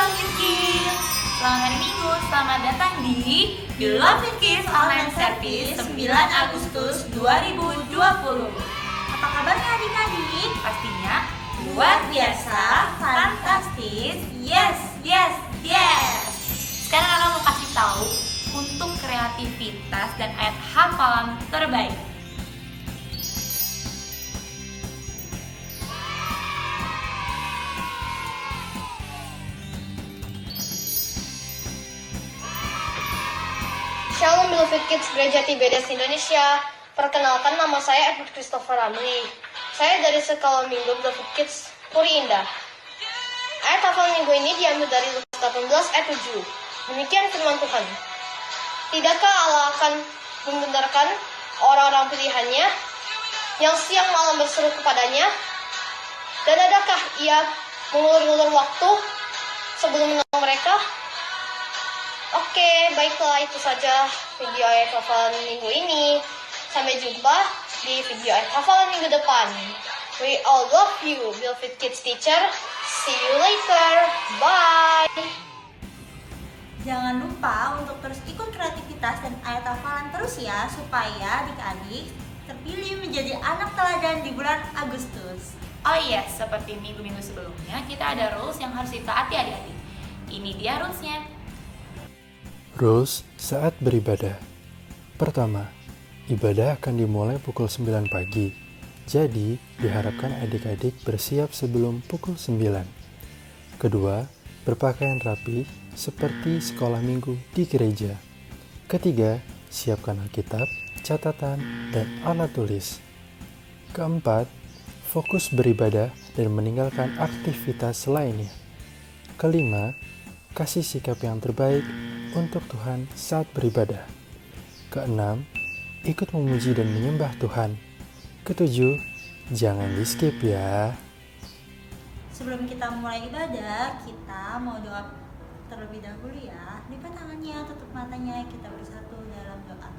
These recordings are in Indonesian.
Love It Kids. Selamat hari Minggu, selamat datang di The Love It Kids Online Service 9 Agustus 2020. Apa kabarnya adik-adik? Pastinya luar biasa, fantastis, yes. Sekarang aku mau kasih tahu untuk kreativitas dan ayat hafalan terbaik. Shalom Beloved Kids Gereja Tibedas Indonesia. Perkenalkan, nama saya Edward Christopher Ramli. Saya dari Sekolah Minggu Beloved Kids Puri Indah. Ayat hafalan minggu ini diambil dari Lukas 18 ayat 7. Demikian firman Tuhan. Tidakkah Allah akan membenarkan orang-orang pilihannya yang siang malam berseru kepadanya? Dan adakah ia mengulur-ulur waktu sebelum menolong mereka? Oke, baiklah, itu saja video ayat hafalan minggu ini. Sampai jumpa di video ayat hafalan minggu depan. We all love you, Beloved Kids Teacher. See you later. Bye. Jangan lupa untuk terus ikut kreativitas dan ayat hafalan terus ya, supaya adik-adik terpilih menjadi anak teladan di bulan Agustus. Oh iya, seperti minggu-minggu sebelumnya, kita ada rules yang harus ditaati adik-adik. Ini dia rulesnya. Rules saat beribadah. Pertama, ibadah akan dimulai pukul 9 pagi. Jadi, diharapkan adik-adik bersiap sebelum pukul 9. Kedua, berpakaian rapi seperti sekolah minggu di gereja. Ketiga, siapkan Alkitab, catatan, dan alat tulis. Keempat, fokus beribadah dan meninggalkan aktivitas lainnya. Kelima, kasih sikap yang terbaik untuk Tuhan saat beribadah. Keenam, ikut memuji dan menyembah Tuhan. Ketujuh, jangan di-skip ya. Sebelum kita mulai ibadah, kita mau doa terlebih dahulu ya. Lipat tangannya, tutup matanya, kita bersatu dalam doa.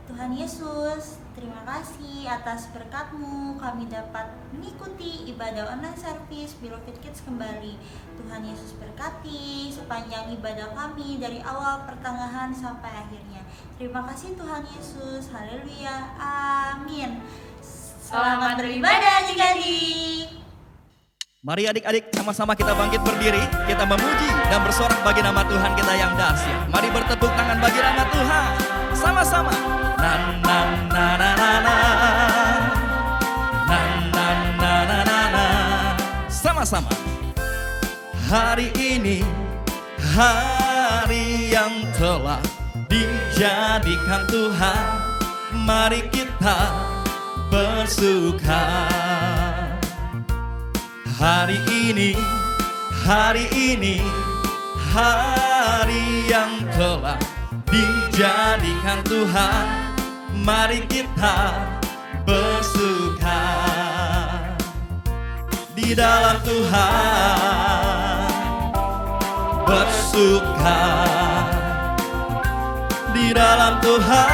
Tuhan Yesus, terima kasih atas berkat-Mu kami dapat mengikuti ibadah online service Beloved Kids kembali. Tuhan Yesus berkati sepanjang ibadah kami dari awal pertengahan sampai akhirnya. Terima kasih Tuhan Yesus, haleluya, amin. Selamat beribadah adik-adik. Mari adik-adik sama-sama kita bangkit berdiri, kita memuji dan bersorak bagi nama Tuhan kita yang dahsyat. Mari bertepuk tangan bagi nama Tuhan. Sama-sama. Na na na na na na. Na na na na na na. Sama-sama. Hari ini hari yang telah dijadikan Tuhan. Mari kita bersuka. Hari ini hari yang telah dijadikan Tuhan. Mari kita bersuka di dalam Tuhan. Bersuka di dalam Tuhan.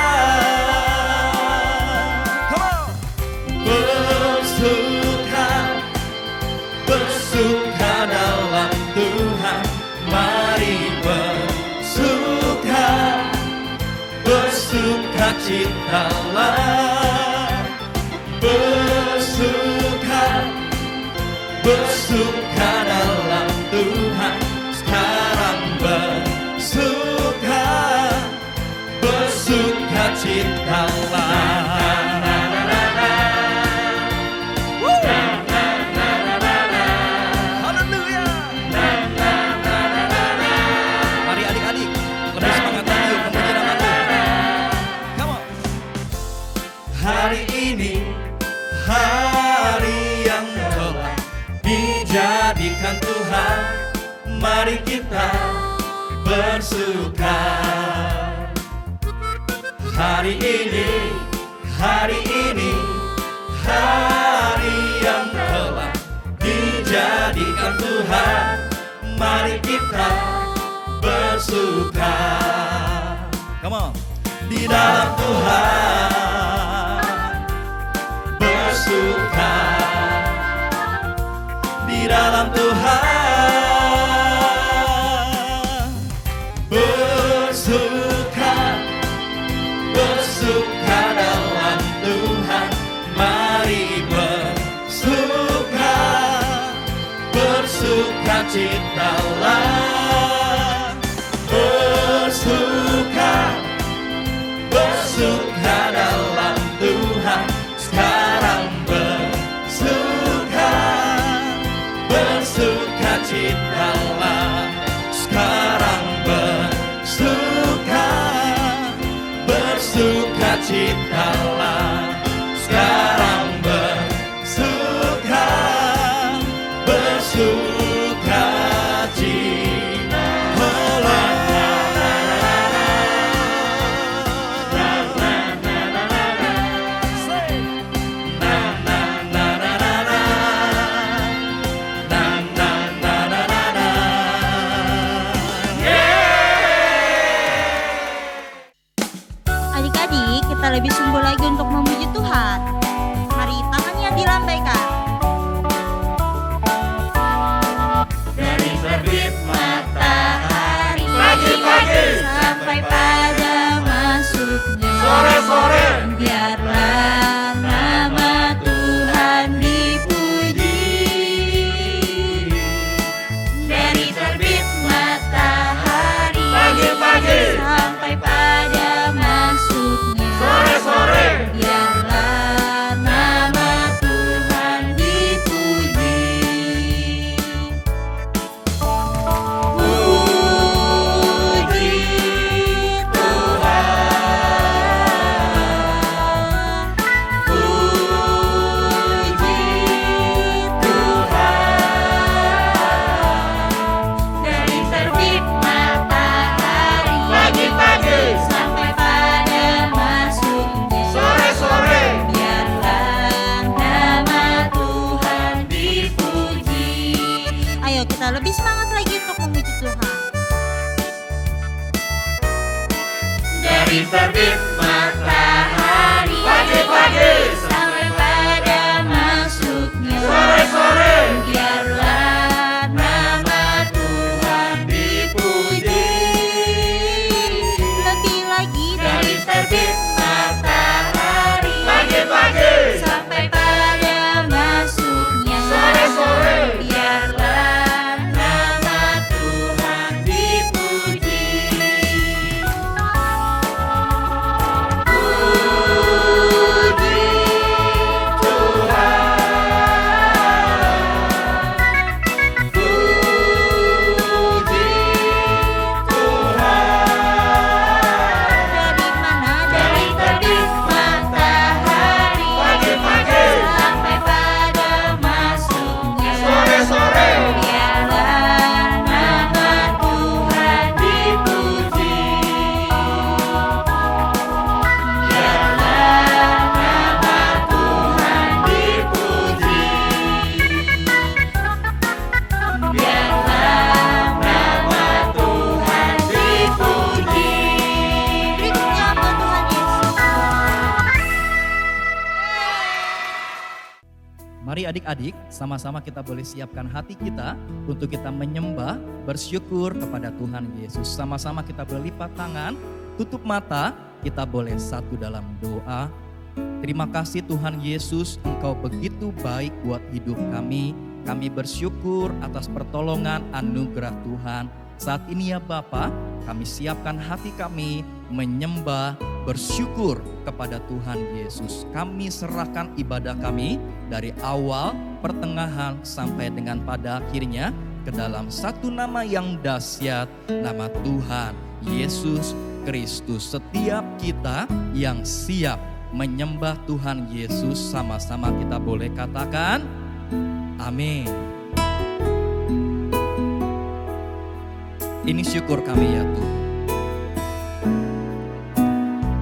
Come on. Bersuka dalam Tuhan. Mari bersuka citalah. Bersuka dalam Tuhan. Sekarang bersuka citalah. Hari ini hari yang telah dijadikan Tuhan. Mari kita bersuka. Hari ini hari yang telah dijadikan Tuhan. Mari kita bersuka. Come on. Di dalam Tuhan. Bersuka di dalam Tuhan. bersukacitalah, bersuka, bersuka dalam Tuhan. Sekarang bersuka, bersukacitalah. Sekarang bersuka, bersukacitalah. Sekarang bersuka, Adik-adik, kita lebih sungguh lagi untuk memuji Tuhan. Mari tangannya dilambaikan. Dari terbit matahari pagi-pagi sampai pada masuknya sore-sore, biarlah nama Tuhan dipuji. Dari terbit matahari pagi-pagi sampai pada masuknya sore-sore, biarlah nama Tuhan dipuji. Puji Tuhan, puji Tuhan. Dari terbit matahari pagi-pagi sampai pada masuknya sore-sore, biarlah nama Tuhan dipuji. Ayo kita lebih semangat lagi untuk memuji Tuhan. Dari terbit matahari pagi-pagi sampai pada masuknya sore-sore, biarlah nama Tuhan dipuji. Lebih lagi dari terbit matahari pagi-pagi sampai pada masuknya sore-sore, biarlah nama Tuhan dipuji. Dari mana? Dari terbit matahari pagi-pagi sampai pada masuknya sore-sore, biarlah nama Tuhan dipuji. Biarlah nama Tuhan dipuji. Biarlah nama Tuhan dipuji. Berikutnya apa Tuhan Yesus? Mari adik-adik, sama-sama kita boleh siapkan hati kita untuk kita menyembah, bersyukur kepada Tuhan Yesus. Sama-sama kita boleh lipat tangan, tutup mata, kita boleh satu dalam doa. Terima kasih Tuhan Yesus, Engkau begitu baik buat hidup kami. Kami bersyukur atas pertolongan anugerah Tuhan. Saat ini ya Bapa, kami siapkan hati kami menyembah, bersyukur kepada Tuhan Yesus. Kami serahkan ibadah kami dari awal, pertengahan, sampai dengan pada akhirnya ke dalam satu nama yang dahsyat, nama Tuhan Yesus Kristus. Setiap kita yang siap menyembah Tuhan Yesus, sama-sama kita boleh katakan amin. Ini syukur kami ya Tuhan.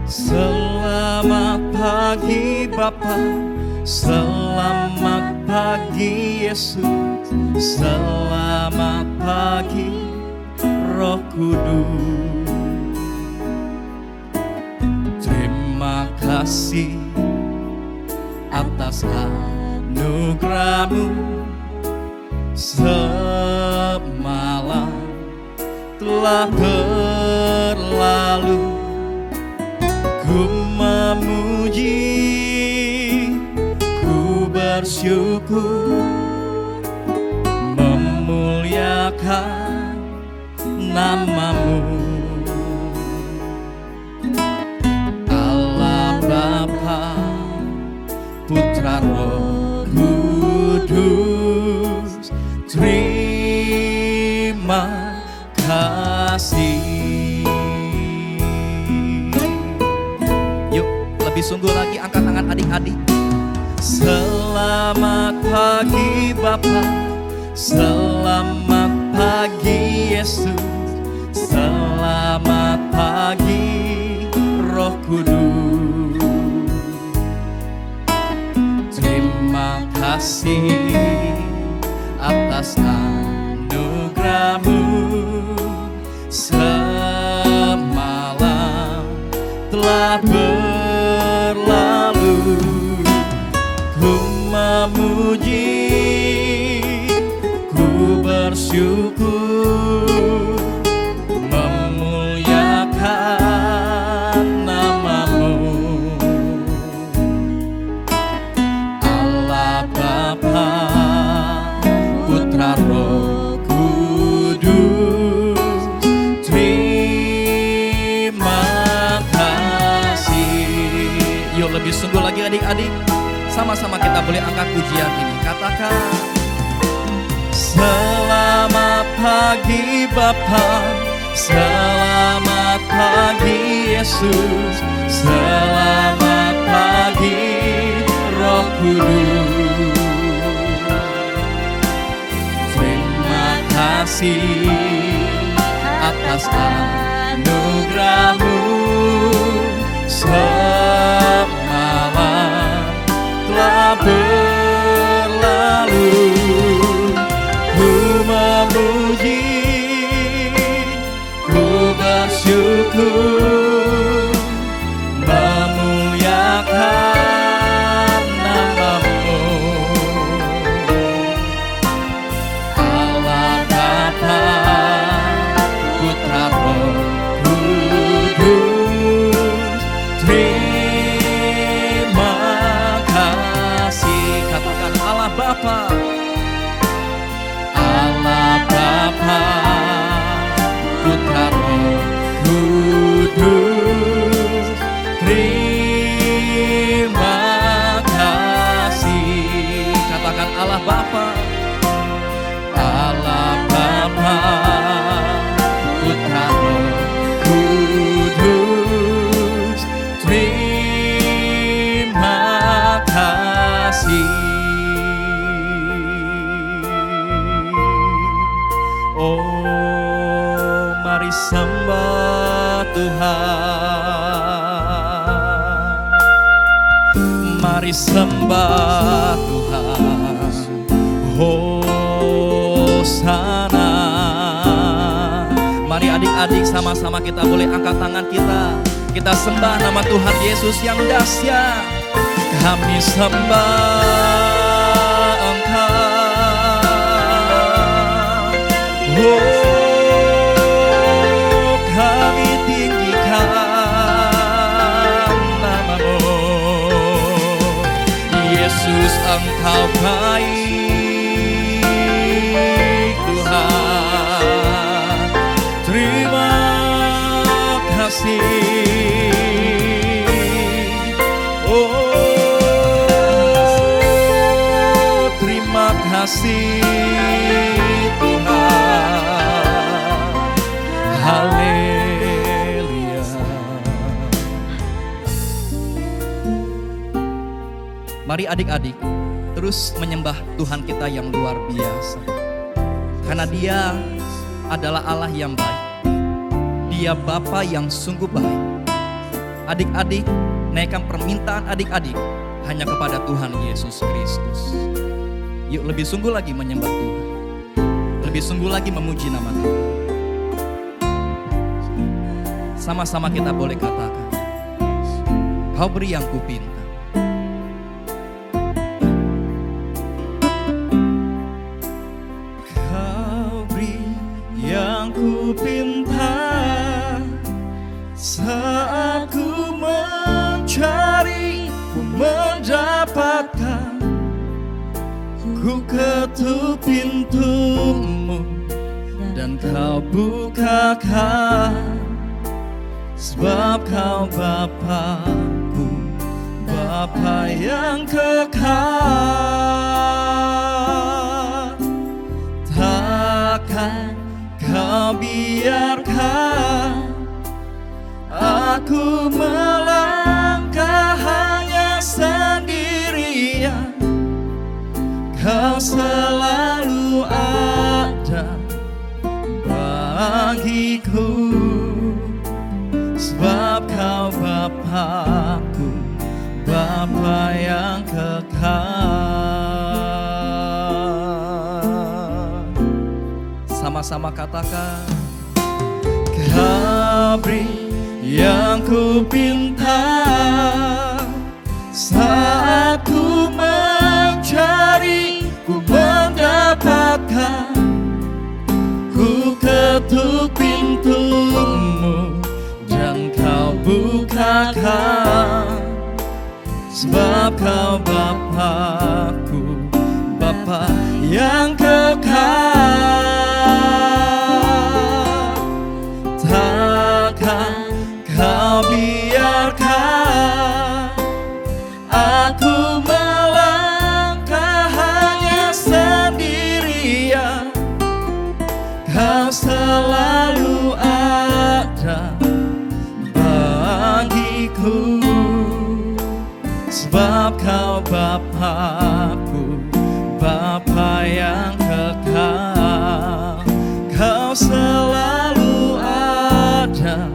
Selamat pagi Bapa, selamat pagi Yesus, selamat pagi Roh Kudus. Terima kasih atas anugerah-Mu. Semalam telah berlalu, ku memuji, ku bersyukur, memuliakan memuliakan namamu. Allah Bapa, Putra, Roh Kudus, terima kasih. Yuk, lebih sungguh lagi, angkat tangan adik-adik. Selamat pagi Bapa, selamat pagi Yesus, selamat pagi Roh Kudus. Terima kasih atas anugerah-Mu, semalam telah berlalu. Ku memuji, ku bersyukur, memuliakan namamu. Allah Bapa, Putra, Roh Kudus, terima kasih. Yuk lebih sungguh lagi adik-adik. Sama-sama kita boleh angkat pujian ini. Katakan, selamat pagi Bapa, selamat pagi Yesus, selamat pagi Roh Kudus. Terima kasih atas anugerah-Mu, semalam telah berlalu. Ku memuji, ku bersyukur, memuliakan namamu. Allah Bapa, Putra, Roh Kudus, terima kasih. Katakan Allah Bapa, Allah Bapa, Putra, Roh Kudus, terima kasih. Katakan Allah Bapa, Allah Bapa, Putra, Roh Kudus, terima kasih. Oh, mari sembah Tuhan, mari sembah Tuhan. Hosana. Mari adik-adik sama-sama kita boleh angkat tangan kita. Kita sembah nama Tuhan Yesus yang dahsyat. Kami sembah Engkau. Oh, kami tinggikan namamu. Yesus, Engkau baik Tuhan. Terima kasih. Oh, terima kasih Tuhan. Haleluya. Mari adik-adik terus menyembah Tuhan kita yang luar biasa. Karena Dia adalah Allah yang baik. Dia Bapa yang sungguh baik. Adik-adik, naikkan permintaan adik-adik hanya kepada Tuhan Yesus Kristus. Yuk lebih sungguh lagi menyembah Tuhan. Lebih sungguh lagi memuji nama Tuhan. Sama-sama kita boleh katakan, Kau beri yang kupinta. Kau beri yang kupinta saat ku mencari, ku mendapatkan. Ku ketuk pintumu Kau bukakan, sebab Kau Bapa-Ku, Bapa yang kekal. Takkan Kau biarkan aku melangkah hanya sendirian. Kau selalu ada bagiku, sebab Kau Bapa-Ku, Bapa yang kekal. Sama-sama katakan, Kau beri yang ku pinta saat ku mencari, ku mendapatkan. Ku ketuk pintumu dan Kau bukakan, sebab Kau Bapa-Ku, Bapa yang kekal. Takkan Kau biarkan aku melangkah hanya sendirian. Kau selalu ada bagiku, sebab Kau Bapa-Ku, Bapa yang kekal. Kau selalu ada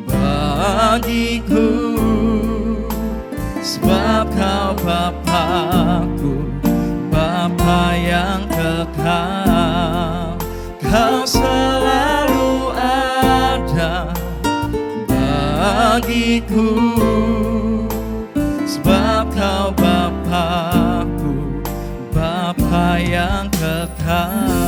bagiku, sebab Kau Bapa-Ku, Bapa yang kekal. Kau selalu ada bagiku, sebab Kau Bapa-Ku, Bapa yang kekal.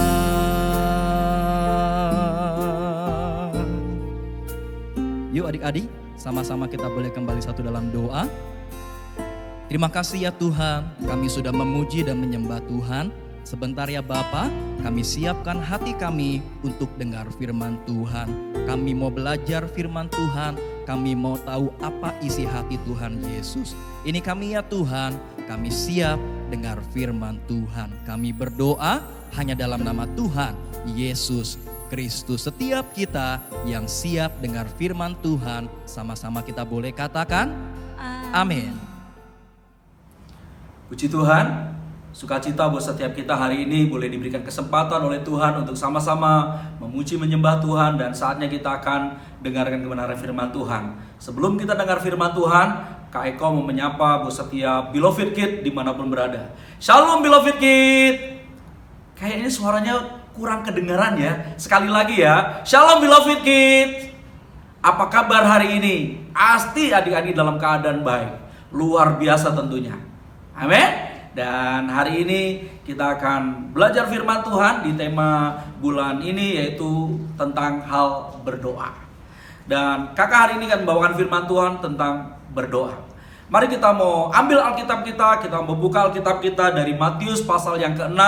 Yuk adik-adik, sama-sama kita boleh kembali satu dalam doa. Terima kasih ya Tuhan, kami sudah memuji dan menyembah Tuhan. Sebentar ya Bapa, kami siapkan hati kami untuk dengar firman Tuhan. Kami mau belajar firman Tuhan, kami mau tahu apa isi hati Tuhan Yesus. Ini kami ya Tuhan, kami siap dengar firman Tuhan. Kami berdoa hanya dalam nama Tuhan Yesus Kristus. Setiap kita yang siap dengar firman Tuhan, sama-sama kita boleh katakan amin. Puji Tuhan, sukacita buat setiap kita hari ini boleh diberikan kesempatan oleh Tuhan untuk sama-sama memuji menyembah Tuhan, dan saatnya kita akan dengarkan kebenaran firman Tuhan. Sebelum kita dengar firman Tuhan, Kak Eko mau menyapa buat setiap Beloved Kid dimanapun berada. Shalom Beloved Kid. Kayaknya suaranya kurang kedengaran ya. Sekali lagi ya, Shalom Beloved Kid. Apa kabar hari ini? Pasti adik-adik dalam keadaan baik. Luar biasa tentunya. Amin. Dan hari ini kita akan belajar firman Tuhan di tema bulan ini, yaitu tentang hal berdoa. Dan kakak hari ini kan membawakan firman Tuhan tentang berdoa. Mari kita mau ambil Alkitab kita mau buka Alkitab kita dari Matius pasal yang ke-6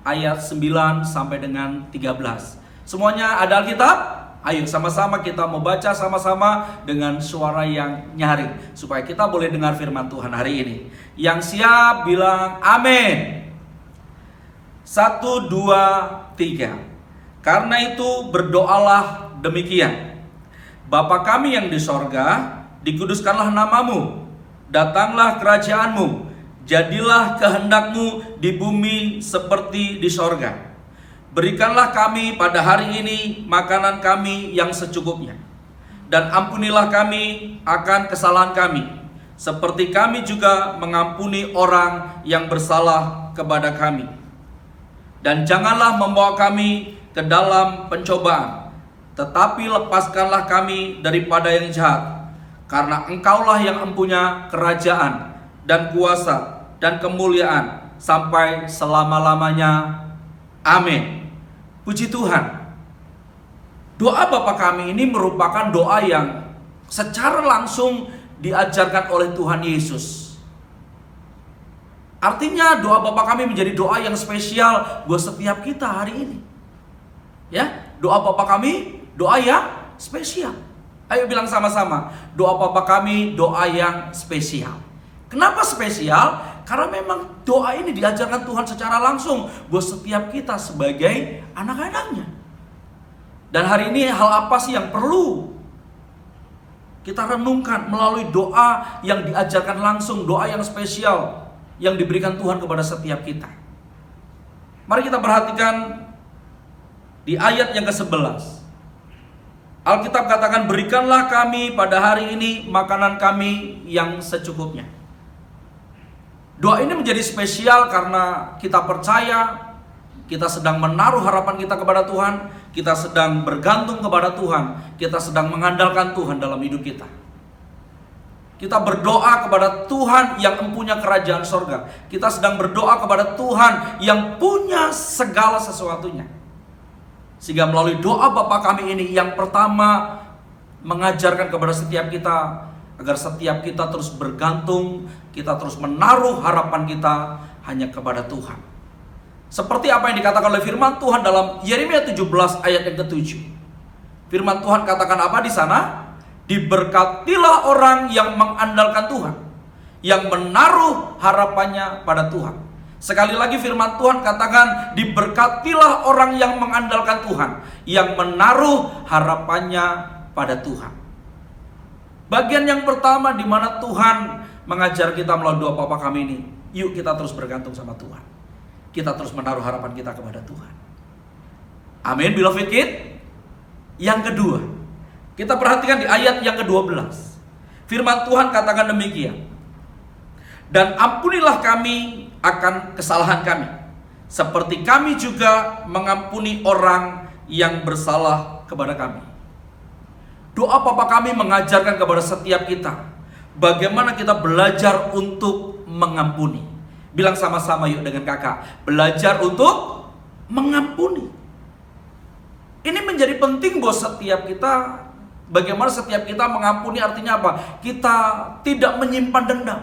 ayat 9 sampai dengan 13. Semuanya ada Alkitab? Ayo sama-sama kita mau baca sama-sama dengan suara yang nyaring, supaya kita boleh dengar firman Tuhan hari ini. Yang siap bilang amin. 1, 2, 3. Karena itu berdoalah demikian. Bapa kami yang di sorga, dikuduskanlah namamu. Datanglah kerajaanmu. Jadilah kehendakmu di bumi seperti di sorga. Berikanlah kami pada hari ini makanan kami yang secukupnya. Dan ampunilah kami akan kesalahan kami, seperti kami juga mengampuni orang yang bersalah kepada kami. Dan janganlah membawa kami ke dalam pencobaan, tetapi lepaskanlah kami daripada yang jahat. Karena Engkaulah yang mempunyai kerajaan dan kuasa dan kemuliaan sampai selama-lamanya. Amin. Puji Tuhan. Doa Bapa kami ini merupakan doa yang secara langsung diajarkan oleh Tuhan Yesus. Artinya doa Bapa kami menjadi doa yang spesial buat setiap kita hari ini. Ya, doa Bapa kami, doa yang spesial. Ayo bilang sama-sama, doa Bapa kami, doa yang spesial. Kenapa spesial? Karena memang doa ini diajarkan Tuhan secara langsung buat setiap kita sebagai anak-anaknya. Dan hari ini hal apa sih yang perlu kita renungkan melalui doa yang diajarkan langsung, doa yang spesial yang diberikan Tuhan kepada setiap kita. Mari kita perhatikan di ayat yang ke-11. Alkitab katakan, berikanlah kami pada hari ini makanan kami yang secukupnya. Doa ini menjadi spesial karena kita percaya kita sedang menaruh harapan kita kepada Tuhan, kita sedang bergantung kepada Tuhan, kita sedang mengandalkan Tuhan dalam hidup kita. Kita berdoa kepada Tuhan yang mempunyai kerajaan sorga. Kita sedang berdoa kepada Tuhan yang punya segala sesuatunya. Sehingga melalui doa Bapa kami ini, yang pertama mengajarkan kepada setiap kita agar setiap kita terus bergantung, kita terus menaruh harapan kita hanya kepada Tuhan. Seperti apa yang dikatakan oleh firman Tuhan dalam Yeremia 17 ayat yang ke-7. Firman Tuhan katakan apa di sana? Diberkatilah orang yang mengandalkan Tuhan, yang menaruh harapannya pada Tuhan. Sekali lagi firman Tuhan katakan, diberkatilah orang yang mengandalkan Tuhan, yang menaruh harapannya pada Tuhan. Bagian yang pertama di mana Tuhan mengajar kita melalui doa Bapa kami ini, yuk kita terus bergantung sama Tuhan. Kita terus menaruh harapan kita kepada Tuhan. Amin, beloved kid. Yang kedua, kita perhatikan di ayat yang ke-12. Firman Tuhan katakan demikian. Dan ampunilah kami akan kesalahan kami, seperti kami juga mengampuni orang yang bersalah kepada kami. Doa Bapa kami mengajarkan kepada setiap kita bagaimana kita belajar untuk mengampuni. Bilang sama-sama yuk dengan kakak, belajar untuk mengampuni. Ini menjadi penting buat setiap kita. Bagaimana setiap kita mengampuni, artinya apa? Kita tidak menyimpan dendam.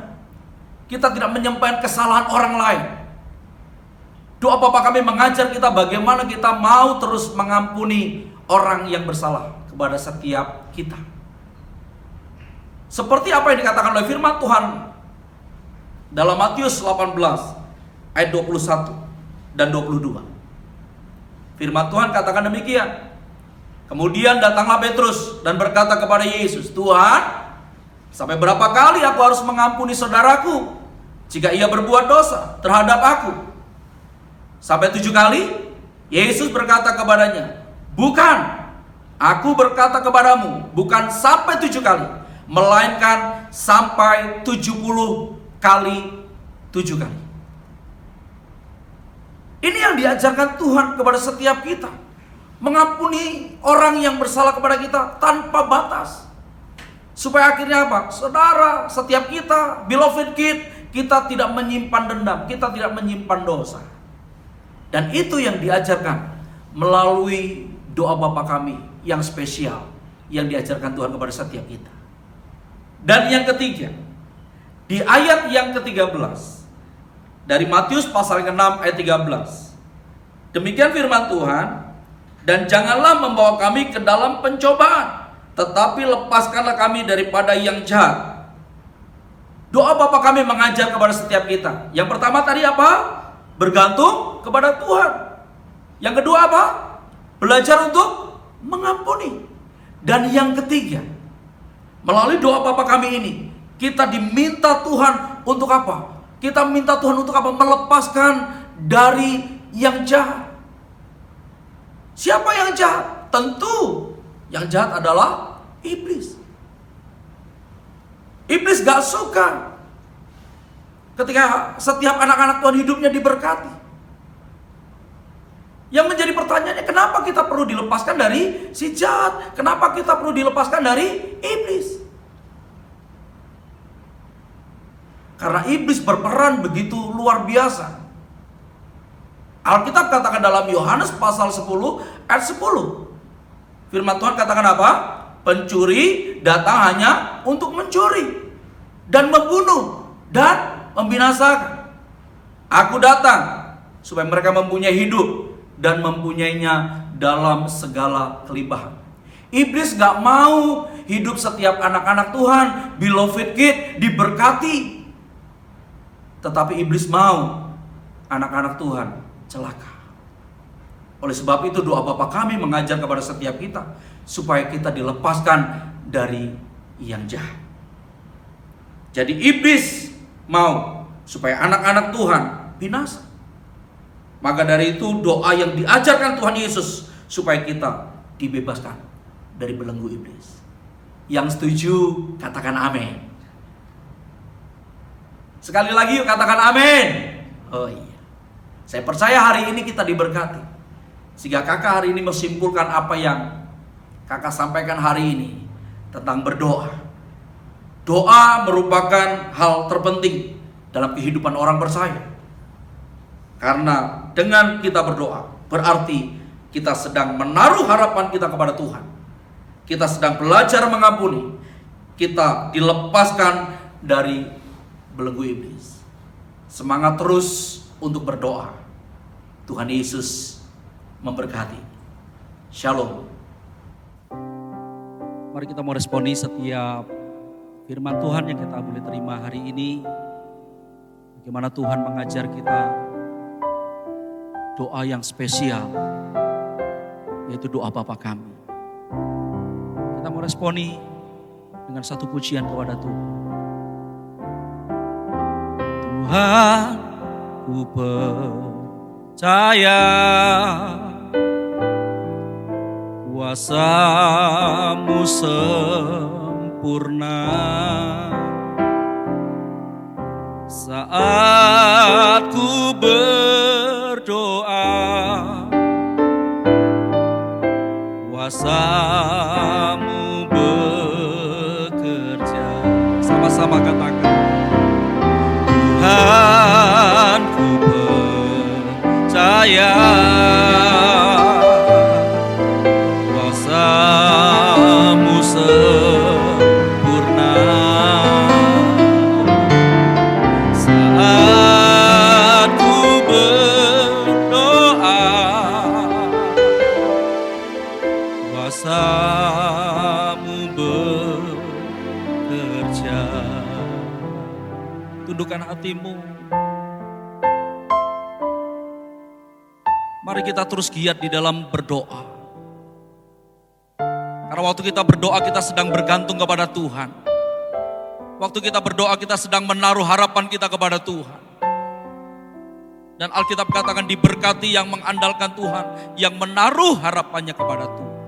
Kita tidak menyampaikan kesalahan orang lain. Doa Bapa kami mengajar kita bagaimana kita mau terus mengampuni orang yang bersalah kepada setiap kita. Seperti apa yang dikatakan oleh firman Tuhan dalam Matius 18 ayat 21 dan 22. Firman Tuhan katakan demikian. Kemudian datanglah Petrus dan berkata kepada Yesus, Tuhan, sampai berapa kali aku harus mengampuni saudaraku jika ia berbuat dosa terhadap aku? Sampai 7 kali? Yesus berkata kepadanya, bukan, aku berkata kepadamu, bukan sampai 7 kali, melainkan sampai 70 kali 7 kali. Ini yang diajarkan Tuhan kepada setiap kita. Mengampuni orang yang bersalah kepada kita tanpa batas. Supaya akhirnya apa? Saudara, setiap kita, beloved kid, kita tidak menyimpan dendam, kita tidak menyimpan dosa. Dan itu yang diajarkan melalui doa Bapa kami yang spesial, yang diajarkan Tuhan kepada setiap kita. Dan yang ketiga, di ayat yang ke-13 dari Matius pasal ke-6 ayat 13. Demikian firman Tuhan, dan janganlah membawa kami ke dalam pencobaan, tetapi lepaskanlah kami daripada yang jahat. Doa Bapa kami mengajar kepada setiap kita. Yang pertama tadi apa? Bergantung kepada Tuhan. Yang kedua apa? Belajar untuk mengampuni. Dan yang ketiga, melalui doa Bapa kami ini, kita diminta Tuhan untuk apa? Kita minta Tuhan untuk apa? Melepaskan dari yang jahat. Siapa yang jahat? Tentu yang jahat adalah iblis. Iblis gak suka ketika setiap anak-anak Tuhan hidupnya diberkati. Yang menjadi pertanyaannya, kenapa kita perlu dilepaskan dari si jahat? Kenapa kita perlu dilepaskan dari iblis? Karena iblis berperan begitu luar biasa. Alkitab katakan dalam Yohanes pasal 10 ayat 10. Firman Tuhan katakan apa? Pencuri datang hanya untuk mencuri dan membunuh dan membinasakan. Aku datang supaya mereka mempunyai hidup dan mempunyainya dalam segala kelimpahan. Iblis gak mau hidup setiap anak-anak Tuhan, beloved kid, diberkati. Tetapi iblis mau anak-anak Tuhan celaka. Oleh sebab itu doa Bapa kami mengajar kepada setiap kita supaya kita dilepaskan dari yang jahat. Jadi iblis mau supaya anak-anak Tuhan binasa. Maka dari itu doa yang diajarkan Tuhan Yesus supaya kita dibebaskan dari belenggu iblis. Yang setuju katakan amin. Sekali lagi yuk katakan amin. Oh iya. Saya percaya hari ini kita diberkati. Sehingga kakak hari ini menyimpulkan apa yang kakak sampaikan hari ini tentang berdoa. Doa merupakan hal terpenting dalam kehidupan orang percaya. Karena dengan kita berdoa berarti kita sedang menaruh harapan kita kepada Tuhan. Kita sedang belajar mengampuni. Kita dilepaskan dari belenggu iblis. Semangat terus untuk berdoa. Tuhan Yesus memberkati. Shalom. Mari kita mau responi setiap firman Tuhan yang kita boleh terima hari ini. Bagaimana Tuhan mengajar kita doa yang spesial, yaitu doa Bapa kami. Kita mau responi dengan satu pujian kepada Tuhan. Tuhan, ku percaya kuasa-Mu sempurna saat ku berdoa. Kuasa-Mu bekerja. Sama-sama katakan, Tuhan, ku percaya kuasa-Mu sempurna saat ku berdoa. Kuasa-Mu bekerja. Tundukkan hatimu. Mari kita terus giat di dalam berdoa. Karena waktu kita berdoa kita sedang bergantung kepada Tuhan. Waktu kita berdoa kita sedang menaruh harapan kita kepada Tuhan. Dan Alkitab katakan diberkati yang mengandalkan Tuhan, yang menaruh harapannya kepada Tuhan.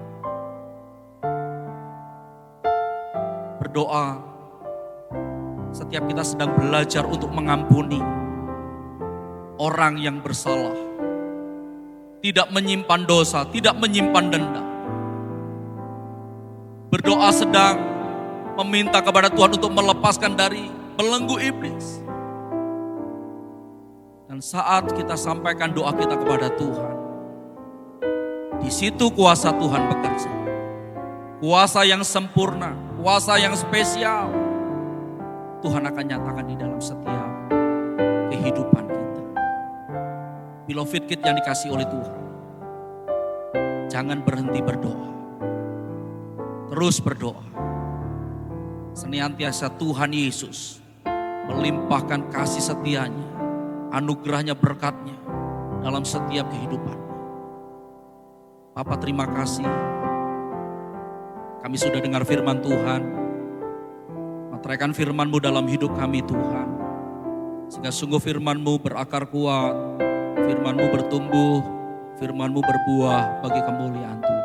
Berdoa, setiap kita sedang belajar untuk mengampuni orang yang bersalah. Tidak menyimpan dosa, tidak menyimpan dendam. Berdoa sedang meminta kepada Tuhan untuk melepaskan dari belenggu iblis. Dan saat kita sampaikan doa kita kepada Tuhan, di situ kuasa Tuhan bekerja. Kuasa yang sempurna, kuasa yang spesial. Tuhan akan nyatakan di dalam setiap kehidupan kita. Beloved kid yang dikasih oleh Tuhan, jangan berhenti berdoa. Terus berdoa. Senantiasa Tuhan Yesus melimpahkan kasih setianya, anugerahnya, berkatnya dalam setiap kehidupan. Bapa, terima kasih. Kami sudah dengar firman Tuhan. Meteraikan firman-Mu dalam hidup kami Tuhan. Sehingga sungguh firman-Mu berakar kuat, firman-Mu bertumbuh, firman-Mu berbuah bagi kemuliaan Tuhan.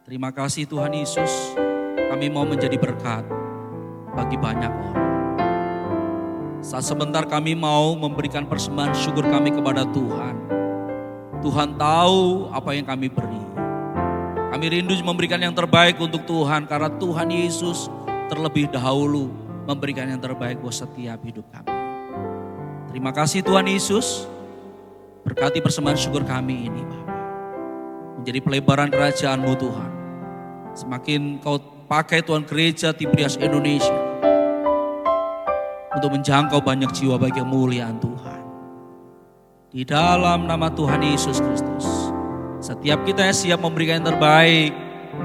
Terima kasih Tuhan Yesus, kami mau menjadi berkat bagi banyak orang. Saat sebentar kami mau memberikan persembahan syukur kami kepada Tuhan. Tuhan tahu apa yang kami beri. Kami rindu memberikan yang terbaik untuk Tuhan, karena Tuhan Yesus terlebih dahulu memberikan yang terbaik buat setiap hidup kami. Terima kasih Tuhan Yesus, berkati persembahan syukur kami ini Bapa. Menjadi pelebaran kerajaan-Mu Tuhan. Semakin Kau pakai Tuhan gereja Tibrias Indonesia untuk menjangkau banyak jiwa bagi kemuliaan Tuhan. Di dalam nama Tuhan Yesus Kristus, Setiap kita siap memberikan yang terbaik.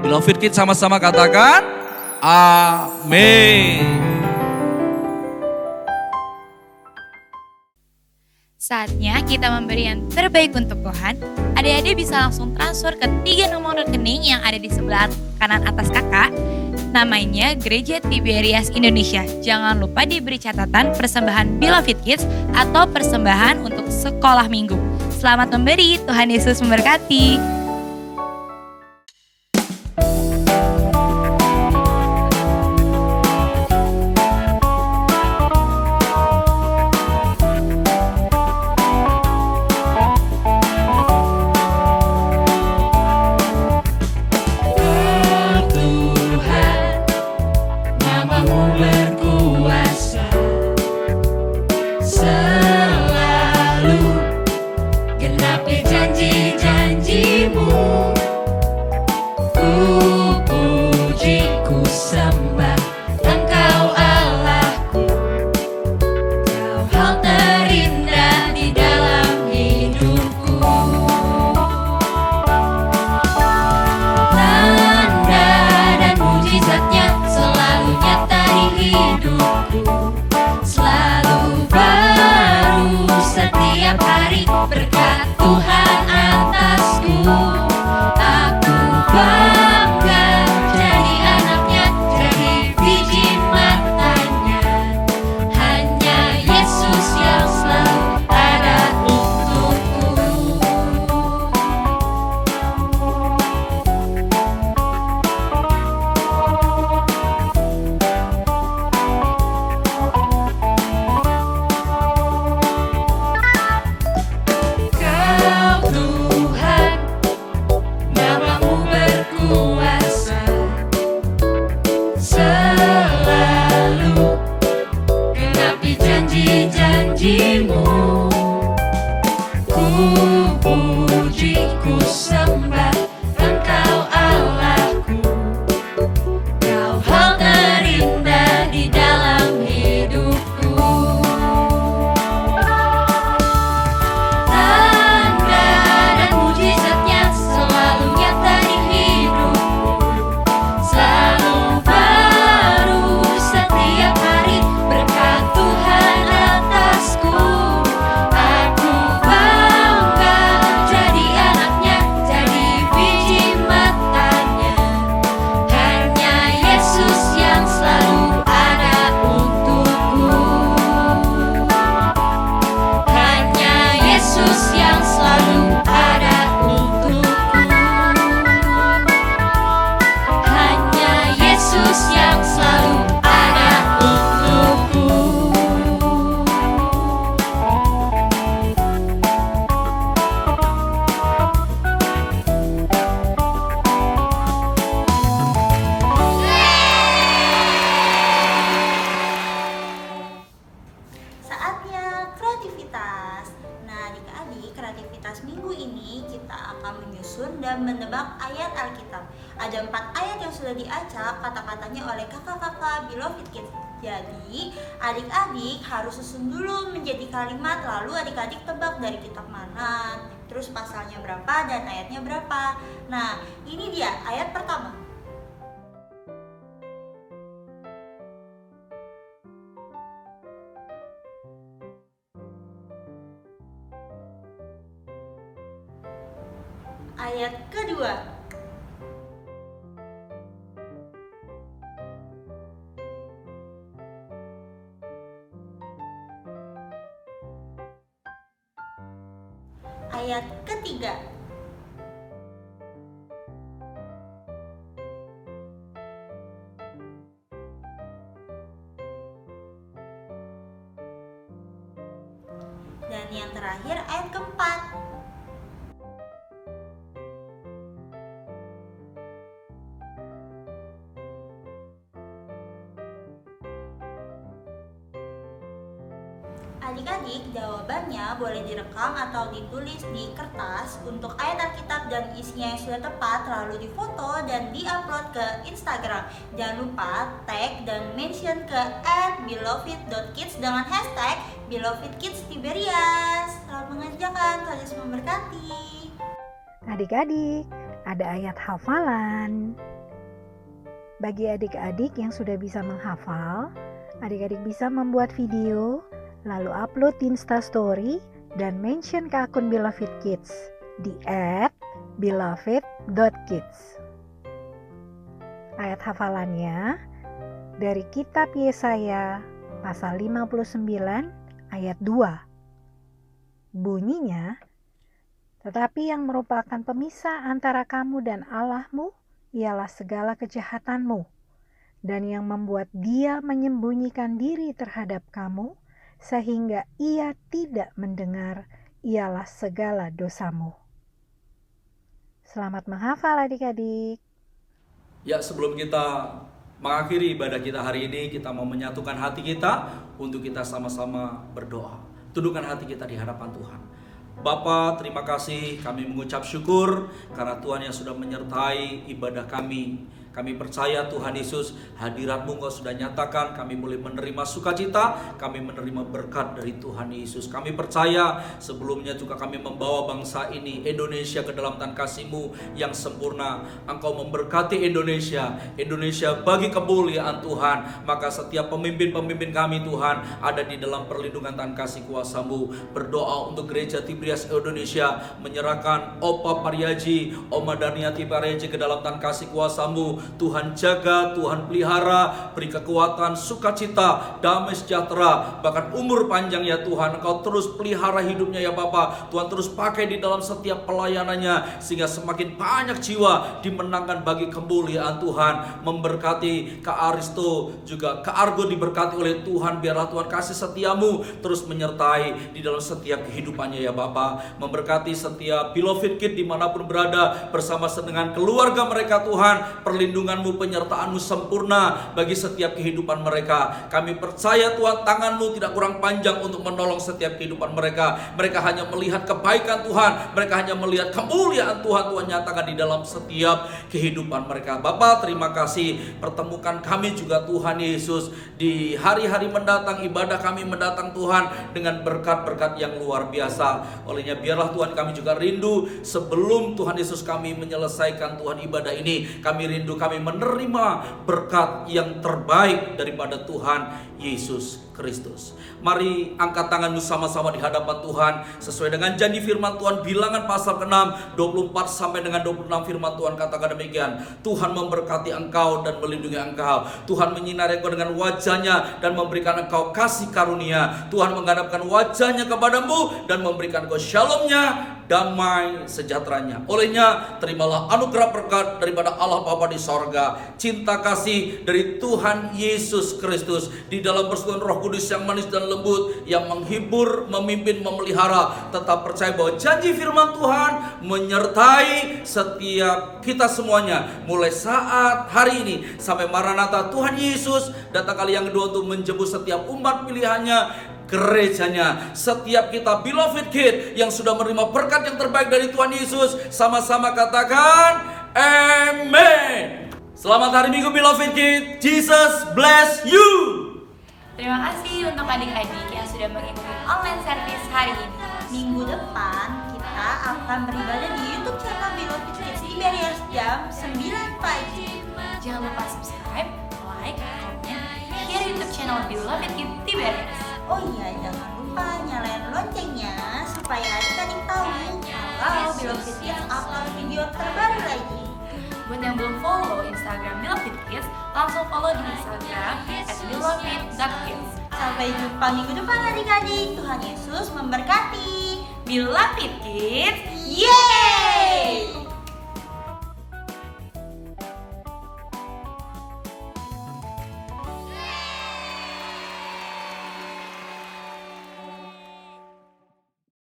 Beloved Kids sama-sama katakan, amin. Saatnya kita memberi yang terbaik untuk Tuhan. Adik-adik bisa langsung transfer ke 3 nomor rekening yang ada di sebelah kanan atas kakak. Namanya Gereja Tiberias Indonesia. Jangan lupa diberi catatan persembahan Beloved Kids atau persembahan untuk sekolah minggu. Selamat memberi, Tuhan Yesus memberkati. Kreativitas minggu ini kita akan menyusun dan menebak ayat Alkitab. Ada 4 ayat yang sudah diacak kata-katanya oleh kakak-kakak Beloved Kids. Jadi adik-adik harus susun dulu menjadi kalimat, lalu adik-adik tebak dari kitab mana, terus pasalnya berapa dan ayatnya berapa. Nah, ini dia ayat pertama. Ayat kedua. Ayat ketiga. Dan yang terakhir ayat keempat. Adik-adik, jawabannya boleh direkam atau ditulis di kertas untuk ayat Alkitab dan isinya yang sudah tepat, lalu difoto dan diupload ke Instagram. Jangan lupa tag dan mention ke @beloved.kids dengan hashtag #belovedkidstiberias. Selamat mengerjakan, Tuhan Yesus memberkati. Adik-adik, ada ayat hafalan. Bagi adik-adik yang sudah bisa menghafal, adik-adik bisa membuat video, lalu upload di Instastory dan mention ke akun Beloved Kids di @beloved.kids. Ayat hafalannya dari kitab Yesaya pasal 59 ayat 2. Bunyinya, tetapi yang merupakan pemisah antara kamu dan Allahmu ialah segala kejahatanmu, dan yang membuat Dia menyembunyikan diri terhadap kamu sehingga Ia tidak mendengar ialah segala dosamu. Selamat menghafal adik-adik. Ya, sebelum kita mengakhiri ibadah kita hari ini, kita mau menyatukan hati kita untuk kita sama-sama berdoa. Tundukkan hati kita di hadapan Tuhan. Bapa, terima kasih, kami mengucap syukur karena Tuhan yang sudah menyertai ibadah kami. Kami percaya Tuhan Yesus, hadirat-Mu Engkau sudah nyatakan, kami boleh menerima sukacita, kami menerima berkat dari Tuhan Yesus. Kami percaya sebelumnya juga kami membawa bangsa ini, Indonesia, ke dalam tangan kasih-Mu yang sempurna. Engkau memberkati Indonesia bagi kemuliaan Tuhan. Maka setiap pemimpin-pemimpin kami Tuhan ada di dalam perlindungan tangan kasih kuasa-Mu. Berdoa untuk gereja Tiberias Indonesia, menyerahkan Opa Pariaji, Oma Darniati Pariaji ke dalam tangan kasih kuasa-Mu. Tuhan jaga, Tuhan pelihara, beri kekuatan, sukacita, damai sejahtera, bahkan umur panjang ya Tuhan. Engkau terus pelihara hidupnya ya Bapa. Tuhan terus pakai di dalam setiap pelayanannya, sehingga semakin banyak jiwa dimenangkan bagi kemuliaan Tuhan. Memberkati Kak Aristo, juga Kak Argo diberkati oleh Tuhan. Biarlah Tuhan kasih setia-Mu terus menyertai di dalam setiap kehidupannya ya Bapa. Memberkati setiap Beloved Kid dimanapun berada, bersama dengan keluarga mereka Tuhan. Perlindungan-Mu, penyertaan-Mu sempurna bagi setiap kehidupan mereka. Kami percaya Tuhan, tangan-Mu tidak kurang panjang untuk menolong setiap kehidupan mereka. Mereka hanya melihat kebaikan Tuhan, mereka hanya melihat kemuliaan Tuhan. Tuhan nyatakan di dalam setiap kehidupan mereka. Bapa, terima kasih, pertemukan kami juga Tuhan Yesus di hari-hari mendatang, ibadah kami mendatang Tuhan, dengan berkat-berkat yang luar biasa. Olehnya biarlah Tuhan kami juga rindu sebelum Tuhan Yesus kami menyelesaikan Tuhan ibadah ini, kami rindu, kami menerima berkat yang terbaik daripada Tuhan Yesus Kristus. Mari angkat tanganmu sama-sama di hadapan Tuhan sesuai dengan janji firman Tuhan. Bilangan pasal ke-6 24 sampai dengan 26 firman Tuhan katakan demikian. Tuhan memberkati engkau dan melindungi engkau. Tuhan menyinari engkau dengan wajahnya dan memberikan engkau kasih karunia. Tuhan menghadapkan wajahnya kepadamu dan memberikan engkau shalomnya, damai sejahteranya. Olehnya terimalah anugerah berkat daripada Allah Bapa di sorga, cinta kasih dari Tuhan Yesus Kristus di dalam persekutuan Roh Kudus yang manis dan lembut, yang menghibur, memimpin, memelihara. Tetap percaya bahwa janji firman Tuhan menyertai setiap kita semuanya, mulai saat hari ini sampai Maranatha Tuhan Yesus datang kali yang kedua untuk menjemput setiap umat pilihannya, gerejanya, setiap kita Beloved Kid yang sudah menerima berkat yang terbaik dari Tuhan Yesus. Sama-sama katakan amen. Selamat hari Minggu Beloved Kid. Jesus bless you. Terima kasih untuk adik-adik yang sudah mengikuti online service hari ini. Minggu depan kita akan beribadah di YouTube channel Beloved Kids Tiberias jam 9 pagi. Jangan lupa subscribe, like, komen, share YouTube channel Beloved Kids Tiberias. Oh iya, jangan lupa nyalain loncengnya supaya adik-adik tahu kalau Beloved Kids upload video terbaru lagi. Buat yang belum follow Instagram Beloved Kids, langsung follow di Instagram @beloved.kids. Sampai jumpa minggu depan adik-adik. Tuhan Yesus memberkati. Beloved Kids, Yeay!